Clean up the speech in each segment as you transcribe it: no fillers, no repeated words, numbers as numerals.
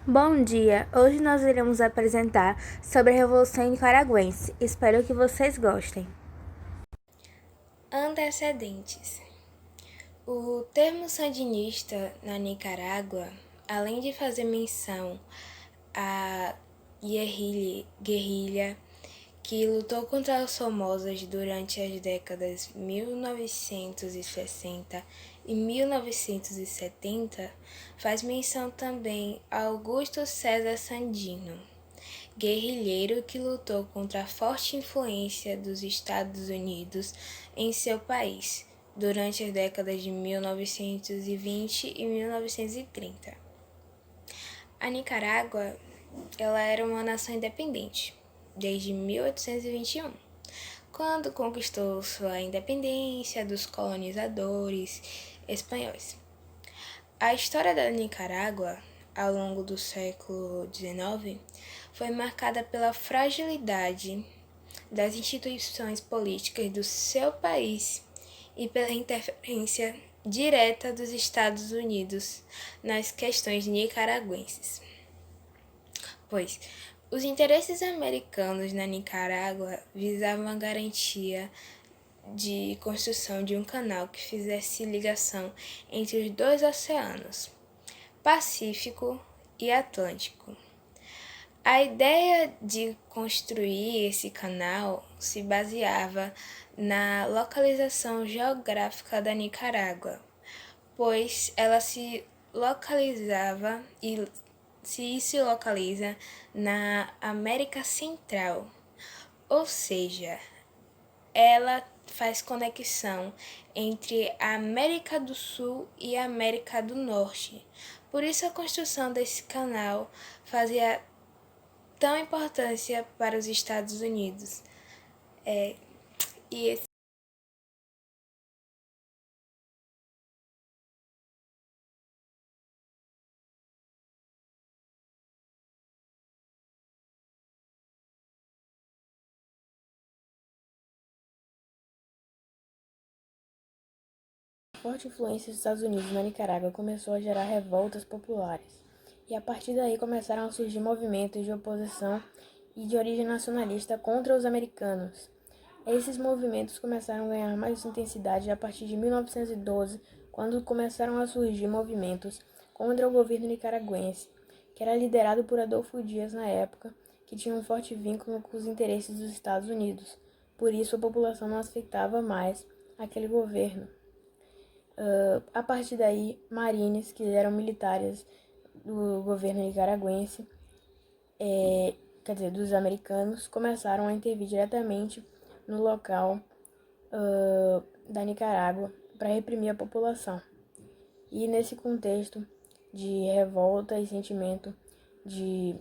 Bom dia! Hoje nós iremos apresentar sobre a Revolução Nicaragüense. Espero que vocês gostem. Antecedentes. O termo sandinista na Nicarágua, além de fazer menção à guerrilha que lutou contra os Somozas durante as décadas 1960 e 1970, faz menção também a Augusto César Sandino, guerrilheiro que lutou contra a forte influência dos Estados Unidos em seu país durante as décadas de 1920 e 1930. A Nicarágua, ela era uma nação independente desde 1821, quando conquistou sua independência dos colonizadores espanhóis. A história da Nicarágua, ao longo do século XIX, foi marcada pela fragilidade das instituições políticas do seu país e pela interferência direta dos Estados Unidos nas questões nicaragüenses, pois os interesses americanos na Nicarágua visavam a garantia de construção de um canal que fizesse ligação entre os dois oceanos, Pacífico e Atlântico. A ideia de construir esse canal se baseava na localização geográfica da Nicarágua, pois ela se localiza na América Central, ou seja, ela faz conexão entre a América do Sul e a América do Norte. Por isso a construção desse canal fazia tão importância para os Estados Unidos. E esse A forte influência dos Estados Unidos na Nicarágua começou a gerar revoltas populares, e a partir daí começaram a surgir movimentos de oposição e de origem nacionalista contra os americanos. Esses movimentos começaram a ganhar mais intensidade a partir de 1912, quando começaram a surgir movimentos contra o governo nicaragüense, que era liderado por Adolfo Dias na época, que tinha um forte vínculo com os interesses dos Estados Unidos. Por isso, a população não aceitava mais aquele governo. A partir daí, marines, que eram militares do governo nicaragüense, dos americanos, começaram a intervir diretamente no local da Nicarágua para reprimir a população. E nesse contexto de revolta e sentimento de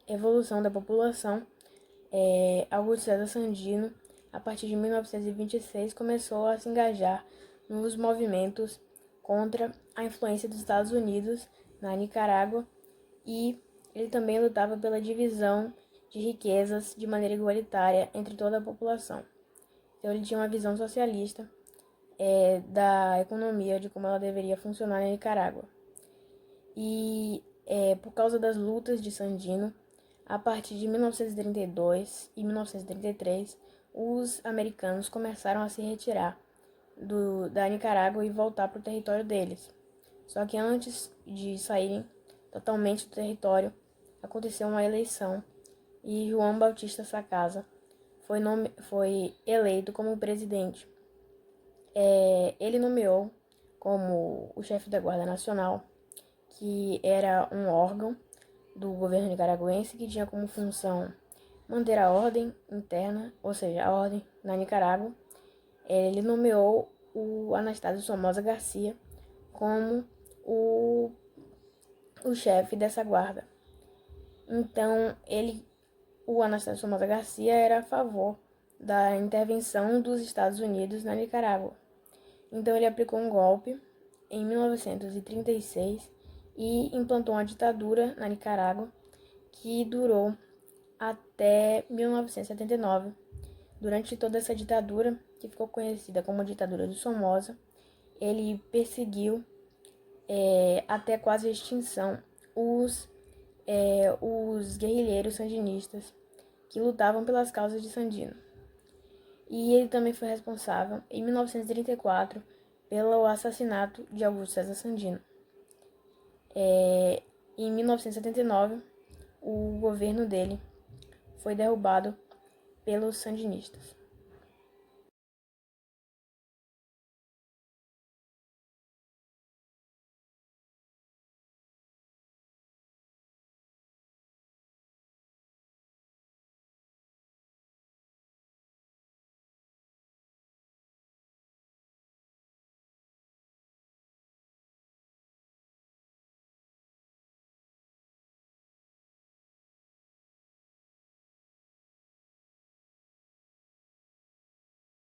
evolução da população, Augusto César Sandino, a partir de 1926, começou a se engajar nos movimentos contra a influência dos Estados Unidos na Nicarágua, e ele também lutava pela divisão de riquezas de maneira igualitária entre toda a população. Então ele tinha uma visão socialista da economia, de como ela deveria funcionar na Nicarágua. E por causa das lutas de Sandino, a partir de 1932 e 1933, os americanos começaram a se retirar da Nicarágua e voltar para o território deles. Só que antes de saírem totalmente do território, aconteceu uma eleição e João Bautista Sacasa foi eleito como presidente. Ele nomeou como o chefe da Guarda Nacional, que era um órgão do governo nicaragüense que tinha como função manter a ordem interna, ou seja, a ordem na Nicarágua. Ele nomeou o Anastácio Somoza Garcia como o chefe dessa guarda. Então, o Anastácio Somoza Garcia era a favor da intervenção dos Estados Unidos na Nicarágua. Então, ele aplicou um golpe em 1936 e implantou uma ditadura na Nicarágua que durou até 1979. Durante toda essa ditadura, que ficou conhecida como a ditadura do Somoza, ele perseguiu até quase a extinção os os guerrilheiros sandinistas que lutavam pelas causas de Sandino. E ele também foi responsável, em 1934, pelo assassinato de Augusto César Sandino. Em 1979, o governo dele foi derrubado pelos sandinistas.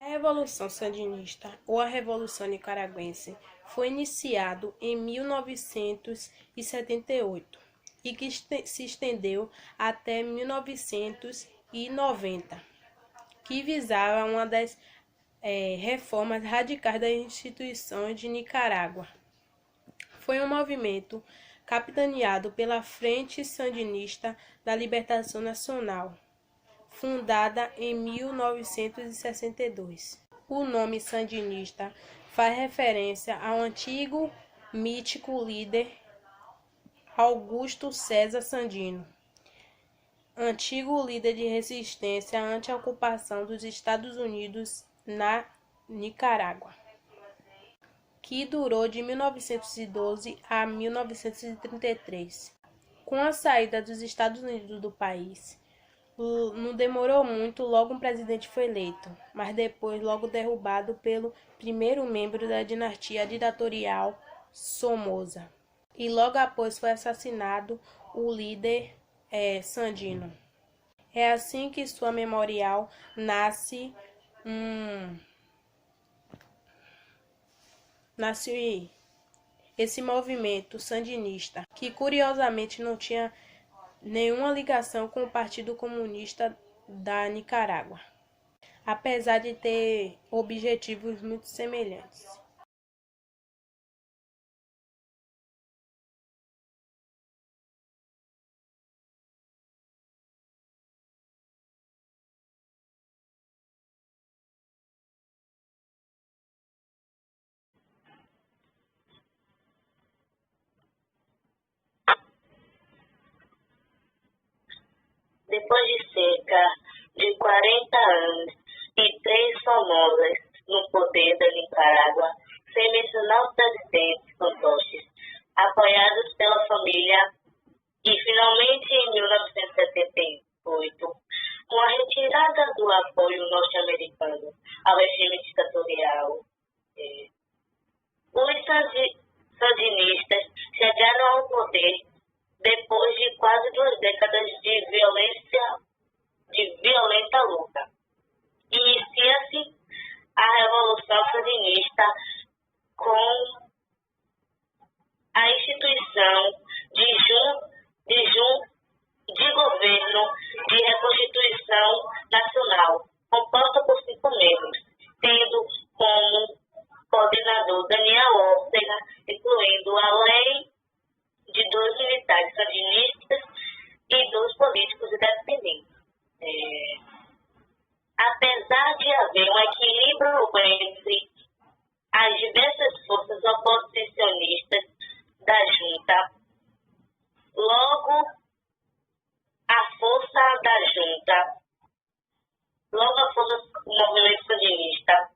A Revolução Sandinista, ou a Revolução Nicaragüense, foi iniciado em 1978 e que se estendeu até 1990, que visava uma das reformas radicais das instituições de Nicarágua. Foi um movimento capitaneado pela Frente Sandinista da Libertação Nacional, fundada em 1962. O nome sandinista faz referência ao antigo mítico líder Augusto César Sandino, antigo líder de resistência ante a ocupação dos Estados Unidos na Nicarágua, que durou de 1912 a 1933. Com a saída dos Estados Unidos do país, não demorou muito, logo um presidente foi eleito, mas depois logo derrubado pelo primeiro membro da dinastia ditatorial Somoza. E logo após foi assassinado o líder Sandino. É assim que sua memorial nasce esse movimento sandinista, que curiosamente não tinha nenhuma ligação com o Partido Comunista da Nicarágua, apesar de ter objetivos muito semelhantes. Depois de cerca de 40 anos e 3 Somozas no poder da Nicarágua, sem mencionar os presidentes fantoches, apoiados pela família, e finalmente em 1978, com a retirada do apoio norte-americano ao regime ditatorial, os sandinistas chegaram ao poder depois de quase 2 décadas de violenta luta. Inicia-se a Revolução Sandinista com a instituição de governo de reconstituição nacional, composta por 5 membros, tendo como coordenador Daniel Ortega, incluindo além de 2 militares sandinistas e 2 políticos independentes. Apesar de haver um equilíbrio entre as diversas forças oposicionistas da junta, logo a força do movimento sandinista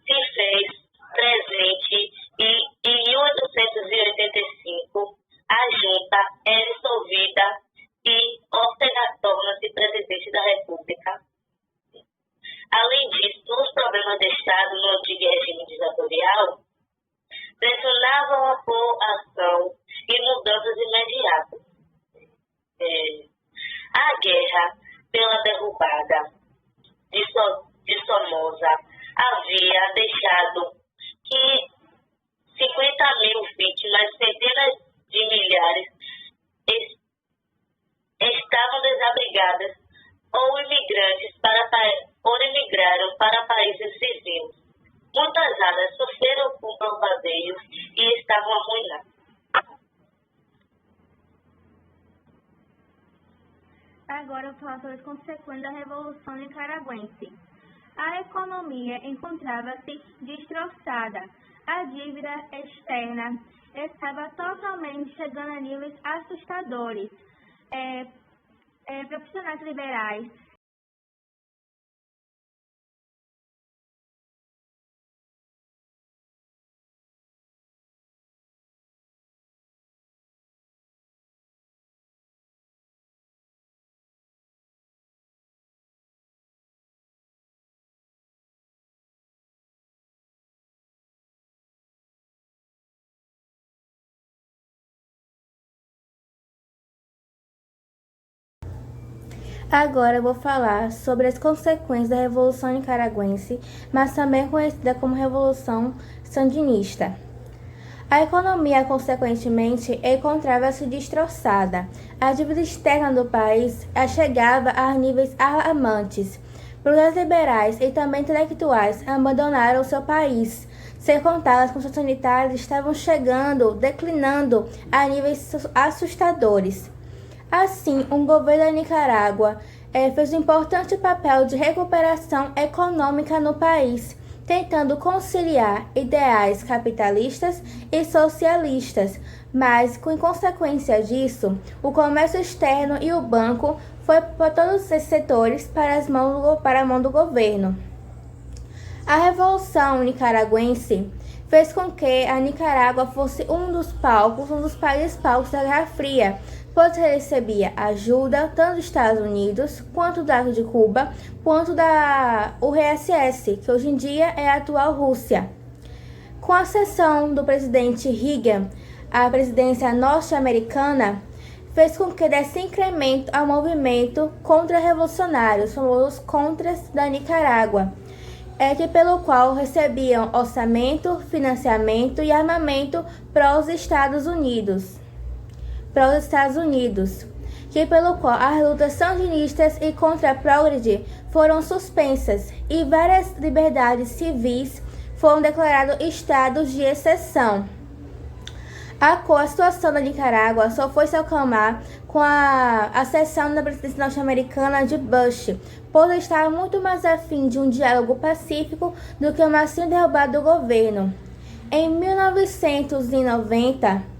se fez presente e em 1885 a junta é dissolvida e Ortega torna-se presidente da República. Além disso, os problemas deixados no antigo regime ditatorial pressionavam por ação e mudanças imediatas. A guerra pela derrubada de Somoza havia deixado que 50.000 vítimas, centenas de milhares estavam desabrigadas ou imigraram para países vizinhos. Muitas áreas sofreram com bombardeios e estavam arruinadas. Agora eu vou falar sobre as consequências da Revolução Nicaragüense. A economia encontrava-se destroçada. A dívida externa estava totalmente chegando a níveis assustadores. Profissionais liberais Agora eu vou falar sobre as consequências da Revolução Nicaragüense, mas também conhecida como Revolução Sandinista. A economia, consequentemente, encontrava-se destroçada. A dívida externa do país chegava a níveis alarmantes. Problemas liberais e também intelectuais abandonaram seu país. Sem contar, as condições sanitárias estavam declinando a níveis assustadores. Assim, o governo da Nicarágua fez um importante papel de recuperação econômica no país, tentando conciliar ideais capitalistas e socialistas, mas, em consequência disso, o comércio externo e o banco foi para todos esses setores para a mão do governo. A Revolução Nicaragüense fez com que a Nicarágua fosse um dos países palcos da Guerra Fria, pois recebia ajuda tanto dos Estados Unidos, quanto de Cuba, quanto da URSS, que hoje em dia é a atual Rússia. Com a ascensão do presidente Reagan à presidência norte-americana, fez com que desse incremento ao movimento contra-revolucionário, os famosos contras da Nicarágua, pelo qual recebiam orçamento, financiamento e armamento para os Estados Unidos, pelo qual as lutas sandinistas e contra a Progrede foram suspensas e várias liberdades civis foram declarados estados de exceção. A situação da Nicarágua só foi se acalmar com a ascensão da presidência norte-americana de Bush, pois ele estava muito mais afim de um diálogo pacífico do que uma ação derrubada do governo. Em 1990,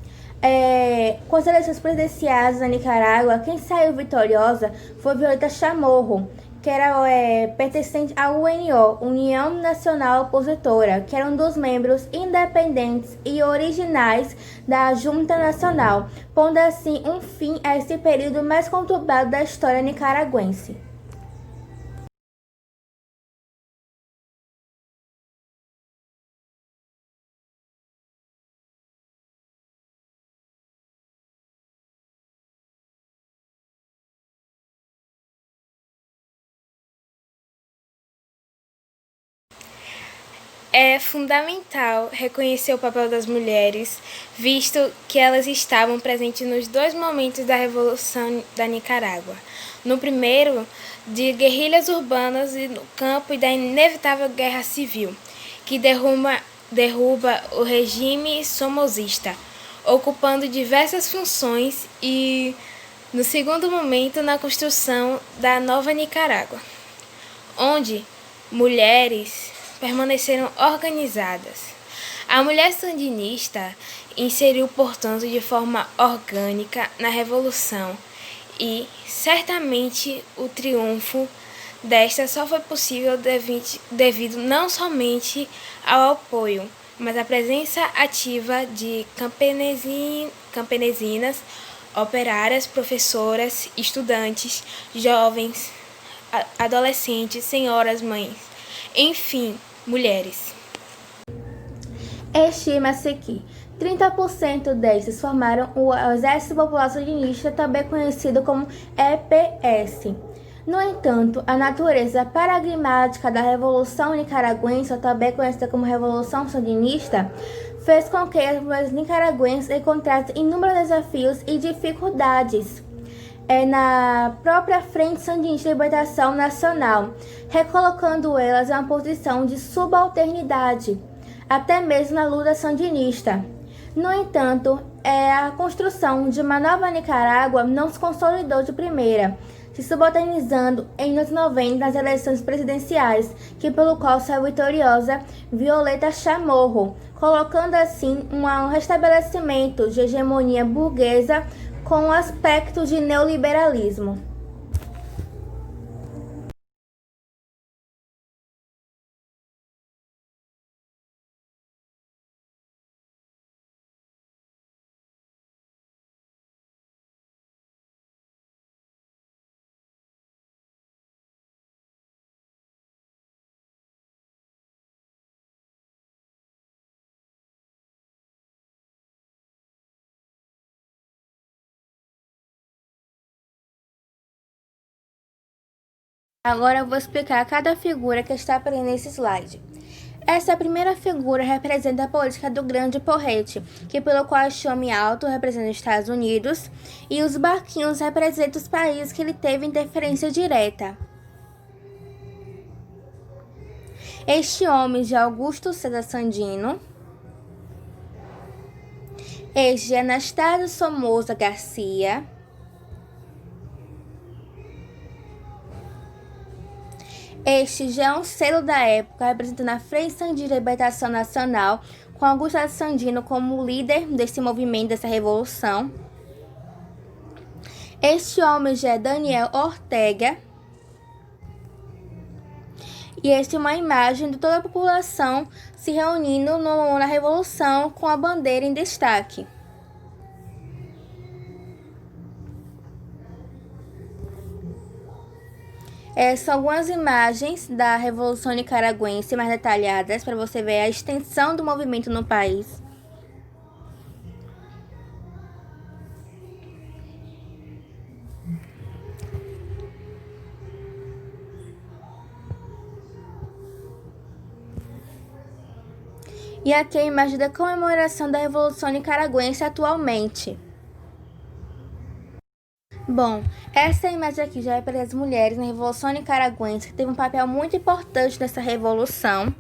com as eleições presidenciais na Nicarágua, quem saiu vitoriosa foi Violeta Chamorro, que era pertencente à UNO, União Nacional Opositora, que era um dos membros independentes e originais da Junta Nacional, pondo assim um fim a esse período mais conturbado da história nicaragüense. É fundamental reconhecer o papel das mulheres, visto que elas estavam presentes nos dois momentos da Revolução da Nicarágua. No primeiro, de guerrilhas urbanas e no campo e da inevitável guerra civil, que derruba o regime somozista, ocupando diversas funções, e no segundo momento, na construção da nova Nicarágua, onde mulheres permaneceram organizadas. A mulher sandinista inseriu, portanto, de forma orgânica na Revolução e, certamente, o triunfo desta só foi possível devido não somente ao apoio, mas à presença ativa de campesinas, operárias, professoras, estudantes, jovens, adolescentes, senhoras, mães, enfim, mulheres. Estima-se que 30% destes formaram o Exército Popular Sandinista, também conhecido como EPS. No entanto, a natureza paradigmática da Revolução Nicaragüense, também conhecida como Revolução Sandinista, fez com que as mulheres nicaragüenses encontrassem inúmeros desafios e dificuldades na própria Frente Sandinista de Libertação Nacional, recolocando elas em uma posição de subalternidade, até mesmo na luta sandinista. No entanto, a construção de uma nova Nicarágua não se consolidou de primeira, se subalternizando em 1990 nas eleições presidenciais, que pelo qual saiu vitoriosa Violeta Chamorro, colocando assim um restabelecimento de hegemonia burguesa com aspectos de neoliberalismo. Agora eu vou explicar cada figura que está presente nesse slide. Essa primeira figura representa a política do grande porrete, que pelo qual o chame alto representa os Estados Unidos e os barquinhos representam os países que ele teve interferência direta. Este homem de Augusto César Sandino. Este de Anastácio Somoza Garcia. Este já é um selo da época, representando a Frente Sandino de Libertação Nacional, com Augusto Sandino como líder desse movimento, dessa revolução. Este homem já é Daniel Ortega. E esta é uma imagem de toda a população se reunindo na revolução com a bandeira em destaque. São algumas imagens da Revolução Nicaragüense mais detalhadas para você ver a extensão do movimento no país. E aqui a imagem da comemoração da Revolução Nicaragüense atualmente. Bom, essa imagem aqui já é para as mulheres na Revolução Nicaragüense, que teve um papel muito importante nessa revolução.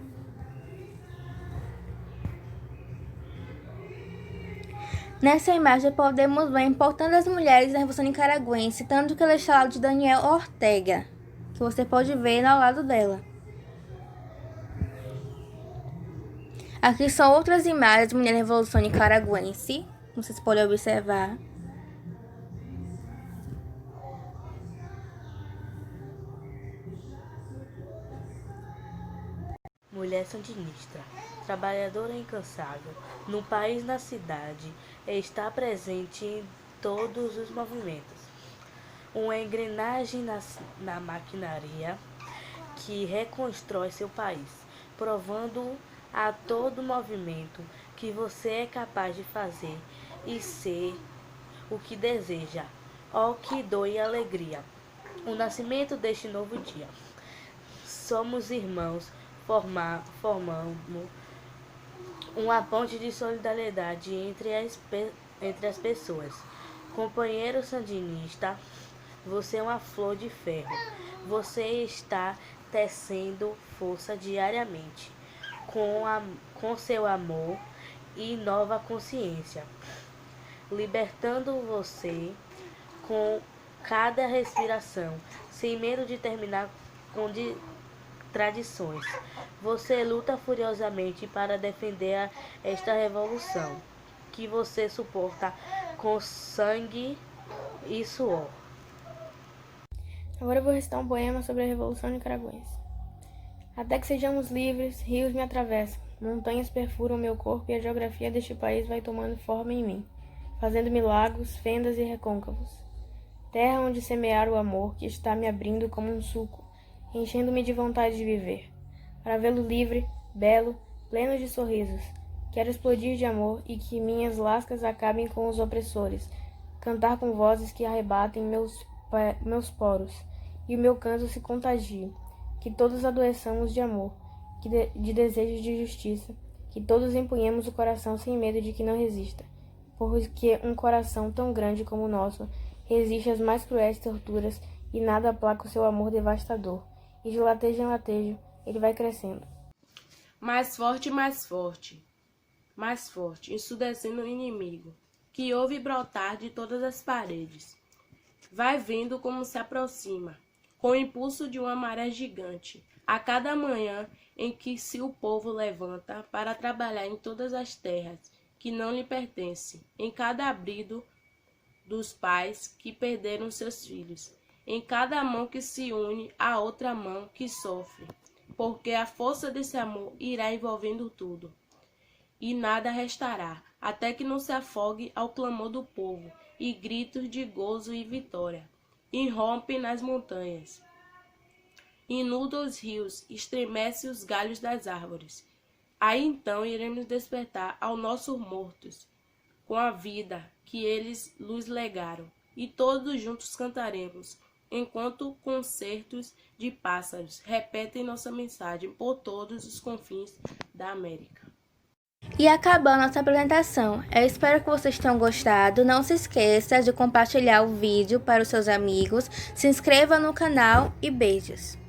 Nessa imagem podemos ver a importância das mulheres na Revolução Nicaragüense, tanto que ela está ao lado de Daniel Ortega, que você pode ver ao lado dela. Aqui são outras imagens de mulher na Revolução Nicaragüense, vocês podem observar. Mulher sandinista, trabalhadora incansável, no país, na cidade, está presente em todos os movimentos. Uma engrenagem na maquinaria que reconstrói seu país, provando a todo movimento que você é capaz de fazer e ser o que deseja, ó que doe alegria. O nascimento deste novo dia. Somos irmãos, formamos uma ponte de solidariedade entre as pessoas. Companheiro sandinista, você é uma flor de ferro. Você está tecendo força diariamente com seu amor e nova consciência, libertando você com cada respiração, sem medo de terminar com tradições. Você luta furiosamente para defender esta revolução, que você suporta com sangue e suor. Agora eu vou recitar um poema sobre a Revolução Nicaragüense. Até que sejamos livres, rios me atravessam, montanhas perfuram meu corpo e a geografia deste país vai tomando forma em mim, fazendo-me lagos, fendas e recôncavos. Terra onde semear o amor que está me abrindo como um suco, enchendo-me de vontade de viver. Para vê-lo livre, belo, pleno de sorrisos, quero explodir de amor e que minhas lascas acabem com os opressores, cantar com vozes que arrebatem meus poros, e o meu canto se contagie, que todos adoeçamos de amor, de desejo de justiça, que todos empunhemos o coração sem medo de que não resista, porque um coração tão grande como o nosso resiste às mais cruéis torturas e nada aplaca o seu amor devastador, e de latejo em latejo ele vai crescendo. Mais forte, mais forte, mais forte, ensurdecendo o inimigo, que ouve brotar de todas as paredes. Vai vendo como se aproxima, com o impulso de uma maré gigante, a cada manhã em que se o povo levanta para trabalhar em todas as terras que não lhe pertencem, em cada abrigo dos pais que perderam seus filhos, em cada mão que se une a outra mão que sofre, porque a força desse amor irá envolvendo tudo, e nada restará, até que não se afogue ao clamor do povo, e gritos de gozo e vitória, irrompem nas montanhas, inunda os rios, estremece os galhos das árvores. Aí então iremos despertar aos nossos mortos, com a vida que eles nos legaram, e todos juntos cantaremos, enquanto concertos de pássaros repetem nossa mensagem por todos os confins da América. E acabando nossa apresentação, eu espero que vocês tenham gostado. Não se esqueça de compartilhar o vídeo para os seus amigos, se inscreva no canal e beijos!